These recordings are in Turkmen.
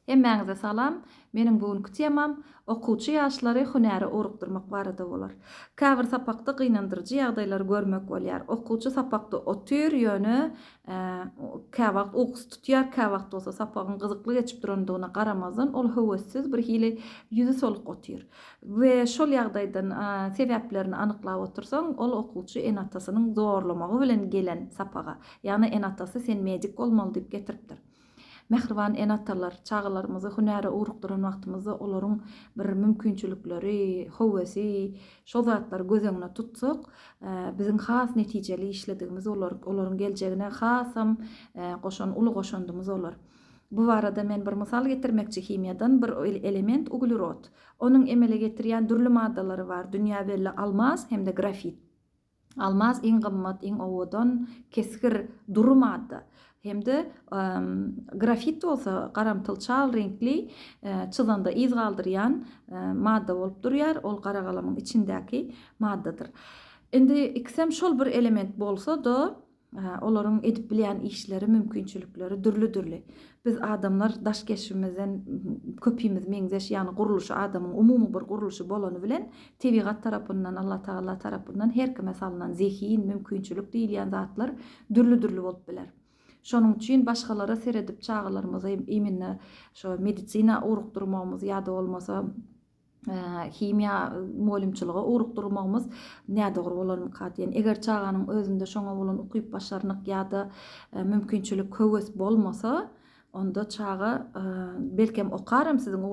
Hemmäňize salam. Meniň bugünkü temam okuwçy ýaşlary hünäri urukdurmak barada bolar. Käbir sapakda gynandyrjy ýagdaýlar görmek bolýar. Okuwçy sapakda otyr ýöne kä wagt uksy tutýar, kä wagt bolsa sapagyň gyzykly geçip durandygyna garamazdan ol höwessiz bir hili ýüzi soluk otyr. We şol ýagdaýdan sebäplerini anyklap otursaň, ol okuwçy en atasynyň zorlamagy bilen gelen sapaga, ýani en atasy sen mejik bolmaly diýip getiripdir. Mehriban en atalar çağlarymyzy hünäri urukduran wagtymyzda olaryň bir mümkinçilikleri, howesi, şol zatlary göz öňüne tutsak, biziň has netijeli işledigimiz olaryň geljegine hasam goşan uly goşandymyz olar. Bu barada men bir mysal getirmekçi himiýadan bir element uglerod. Onuň emele getirýän dürli maddalary bar. Dünýä belli almaz hem de grafit. Almaz en gymmat, en owadan keskir duru madda. Hem de grafit bolsa garamtylçal renkli çyzanda iz galdyrýan madda bolup durýar. Ol gara galamyň içindäki maddadyr. Endi iksem şol bir element bolsa da olaryň edip bilýän işleri, mümkinçilikleri dürli. Biz adamlar daş geçimizden köpüýmiz meňzeş, ýani guruluşy adamyň umumy bir guruluşy bolany bilen tebigat tarapyndan, Allah Taala tarapyndan her kime salynan zehin, mümkinçilik diýilýän zatlar dürli bolup biler. Şonuň üçin başgalara seredip çağlarymyza eminne şo medisina urukdurmagymyz ýa-da bolmasa himiýa molimçiliği urukdurmagymyz nädogry bolarmyka diýen. Eger çağanyň özünde şoňa bolan ukyp başarnyk ýa-da mümkinçilik höwes bolmasa, onda çağa belkem okarym siziň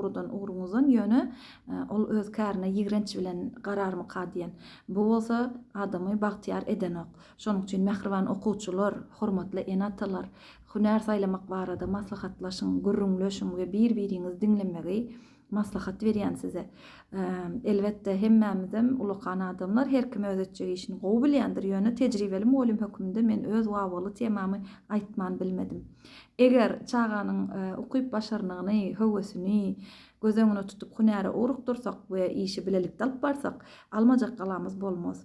uruňyzdan ýöne ol öz kärine ýigrenç bilen gararmyka diýen. Bu bolsa adamy bagtyar edenok. Şonuň üçin mehriban okuwçylar, hormatly en atalar, hünär saýlamak barada maslahatlaşyň, gürrüňleşiň we bir-biriňizi diňlemegi maslahat berýän size. Elbetde hemmämizem ulakan adamlar her kim öz etjegi işini gowy bilýändir ýöne tejribeli molim hökmünde men öz wawaly temamy aýtman bilmedim. Eger çağanyň ukyp başarnygyny, höwesini göz öňüne tutup hünäri urukdursak we işi bilelikde alyp barsak, almajak galamyz bolmaz.